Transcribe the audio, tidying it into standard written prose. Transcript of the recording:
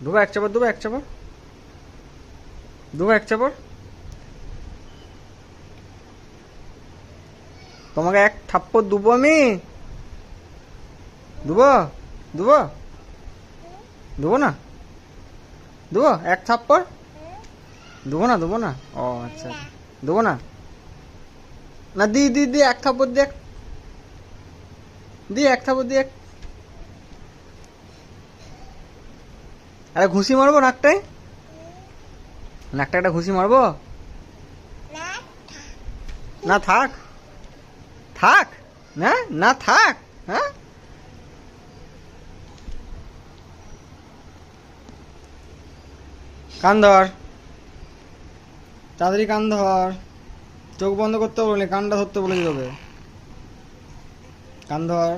দুবা এক চাপড়, দুবা এক চাপড়, দুবা এক চাপড়। তোমাকে এক থাপ্পড় দুবো আমি। দুবো, দুবো, দুবো না, দুবো এক থাপ্পড়। দুবো না, দুবো না। ও আচ্ছা, দুবো না। না দি দি দি এক থাপ্পড় দি, এক দি, এক থাপ্পড় দি এক। আরে ঘুষি মারবো নাকটায়, নাকটা একটা ঘুষি মারবো। না থাক, থাক না, না থাক। হ্যাঁ, কান ধর, তাড়াতাড়ি কান ধর। চোখ বন্ধ করতে বলিনি, কানটা ধরতে বলে দিতে হবে। কান ধর।